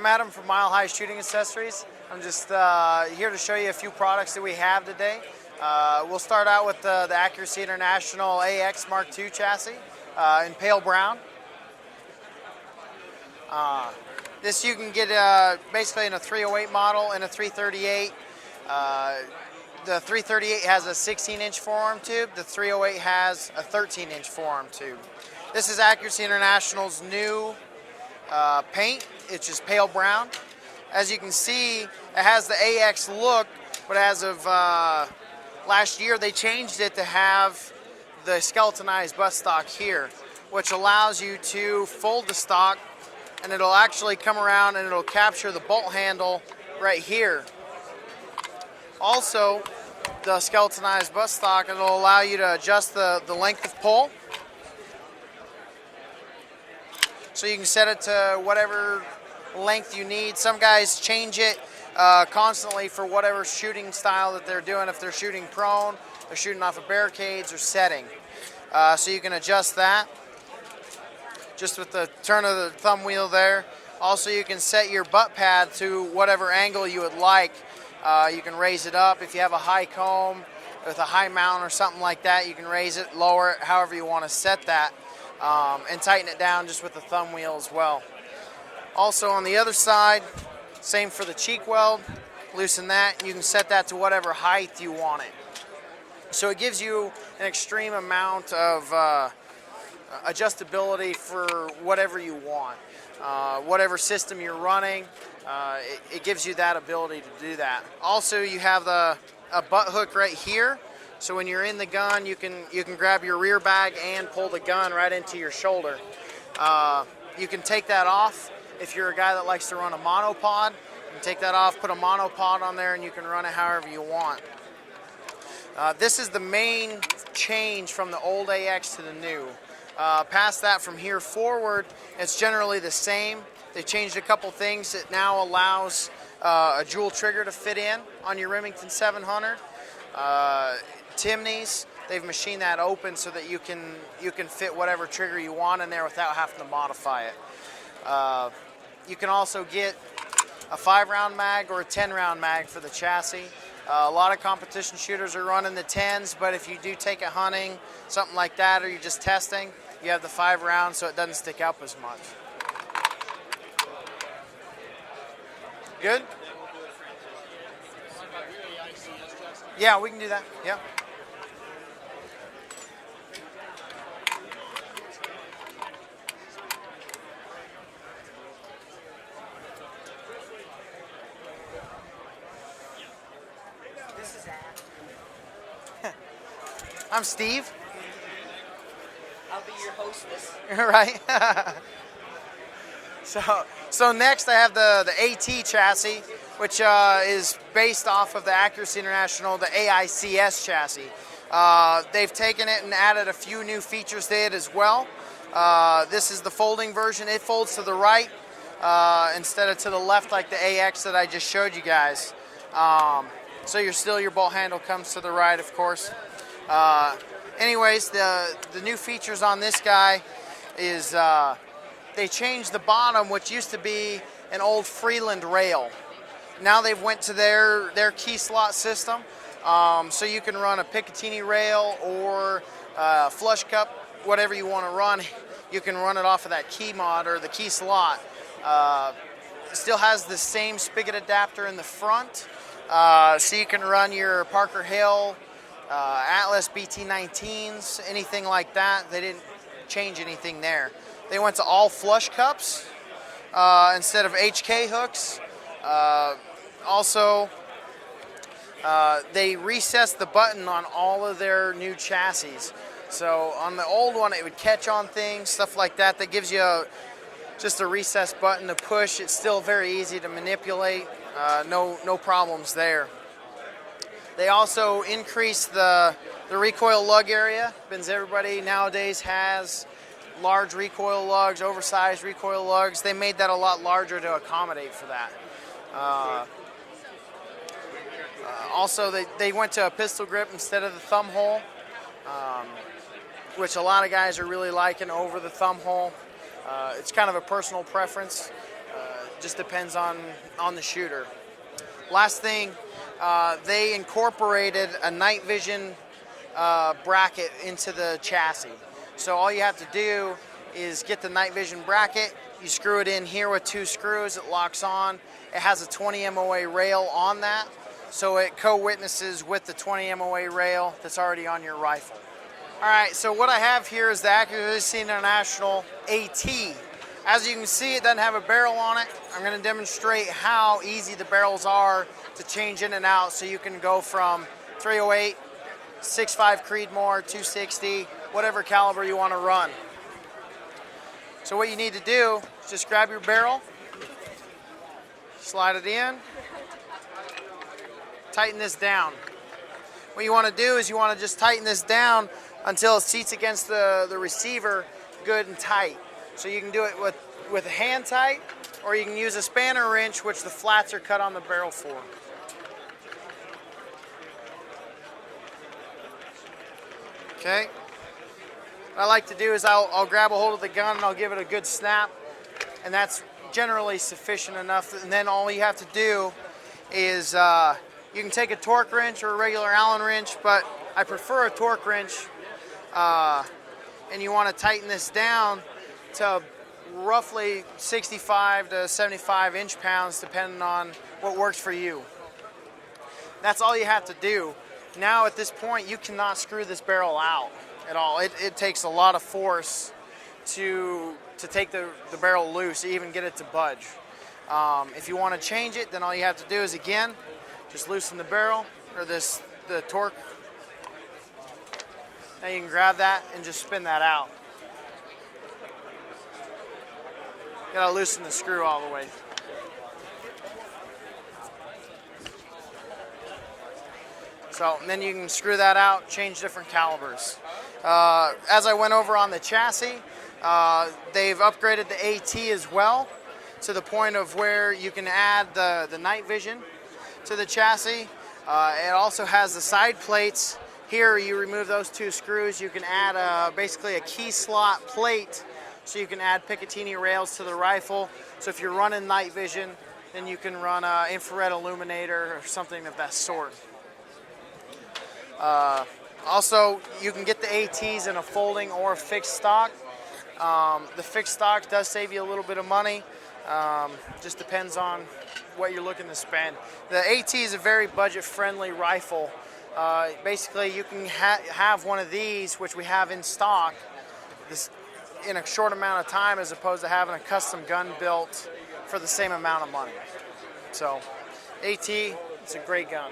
I'm Adam from Mile High Shooting Accessories. I'm just here to show you a few products that we have today. We'll start out with the Accuracy International AX Mark II chassis in pale brown. This you can get basically in a 308 model and a 338. The 338 has a 16-inch forearm tube. The 308 has a 13-inch forearm tube. This is Accuracy International's new paint. It's just pale brown. As you can see, it has the AX look, but as of last year, they changed it to have the skeletonized butt stock here, which allows you to fold the stock, and it'll actually come around and it'll capture the bolt handle right here. Also, the skeletonized butt stock, it'll allow you to adjust the length of pull. So you can set it to whatever length you need. Some guys change it constantly for whatever shooting style that they're doing. If they're shooting prone, they're shooting off of barricades or setting. So you can adjust that just with the turn of the thumb wheel there. Also, you can set your butt pad to whatever angle you would like. You can raise it up. If you have a high comb with a high mount or something like that, you can raise it, lower it, however you want to set that, and tighten it down just with the thumb wheel as well. Also on the other side, same for the cheek weld. Loosen that, and you can set that to whatever height you want it. So it gives you an extreme amount of adjustability for whatever you want. Whatever system you're running, it gives you that ability to do that. Also, you have a butt hook right here, so when you're in the gun, you can grab your rear bag and pull the gun right into your shoulder. You can take that off if you're a guy that likes to run a monopod. You can take that off, put a monopod on there, and you can run it however you want. This is the main change from the old AX to the new. Past that, from here forward, it's generally the same. They changed a couple things. It now allows a dual trigger to fit in on your Remington 700. Timneys, they've machined that open so that you can fit whatever trigger you want in there without having to modify it. You can also get a 5-round mag or a 10-round mag for the chassis. A lot of competition shooters are running the 10s, but if you do take it hunting, something like that, or you're just testing, you have the 5-round so it doesn't stick out as much. Good? Yeah, we can do that. Yeah. This is Adam. I'm Steve. I'll be your hostess. Right. So next I have the AT chassis, which is based off of the Accuracy International, the AICS chassis. They've taken it and added a few new features to it as well. This is the folding version. It folds to the right instead of to the left like the AX that I just showed you guys. So your bolt handle comes to the right, of course. Anyways, the new features on this guy is they changed the bottom, which used to be an old Freeland rail. Now they've went to their key slot system, so you can run a Picatinny rail or flush cup, whatever you want to run. You can run it off of that key mod or the key slot. It still has the same spigot adapter in the front, so you can run your Parker Hale, Atlas BT19s, anything like that. They didn't change anything there. They went to all flush cups instead of HK hooks. Also, they recessed the button on all of their new chassis. So on the old one, it would catch on things, stuff like that. That gives you just a recessed button to push. It's still very easy to manipulate. No problems there. They also increased the recoil lug area, because everybody nowadays has large recoil lugs, oversized recoil lugs. They made that a lot larger to accommodate for that. Also, they went to a pistol grip instead of the thumb hole, which a lot of guys are really liking over the thumb hole. It's kind of a personal preference. Just depends on the shooter. Last thing, they incorporated a night vision bracket into the chassis. So all you have to do is get the night vision bracket. You screw it in here with 2 screws. It locks on. It has a 20 MOA rail on that, so it co-witnesses with the 20 MOA rail that's already on your rifle. All right, so what I have here is the Accuracy International AT. As you can see, it doesn't have a barrel on it. I'm going to demonstrate how easy the barrels are to change in and out, so you can go from 308, 6.5 Creedmoor, 260, whatever caliber you want to run. So what you need to do is just grab your barrel, slide it in, tighten this down. What you want to do is you want to just tighten this down until it seats against the receiver good and tight. So you can do it with a hand tight, or you can use a spanner wrench, which the flats are cut on the barrel for. Okay. What I like to do is I'll grab a hold of the gun and I'll give it a good snap, and that's generally sufficient enough. And then all you have to do is you can take a torque wrench or a regular Allen wrench, but I prefer a torque wrench. And you want to tighten this down to roughly 65 to 75 inch-pounds, depending on what works for you. That's all you have to do. Now at this point, you cannot screw this barrel out at all. It takes a lot of force to take the barrel loose, even get it to budge. If you want to change it, then all you have to do is, again, just loosen the barrel, or the torque. Now you can grab that and just spin that out. You gotta loosen the screw all the way. So, and then you can screw that out, change different calibers. As I went over on the chassis, they've upgraded the AT as well, to the point of where you can add the night vision to the chassis. It also has the side plates. Here you remove those 2 screws, you can add basically a key slot plate, so you can add Picatinny rails to the rifle. So if you're running night vision, then you can run an infrared illuminator or something of that sort. Also, you can get the ATs in a folding or a fixed stock. The fixed stock does save you a little bit of money. Just depends on what you're looking to spend. The AT is a very budget-friendly rifle. Basically, you can have one of these, which we have in stock, in a short amount of time, as opposed to having a custom gun built for the same amount of money. So, AT, it's a great gun.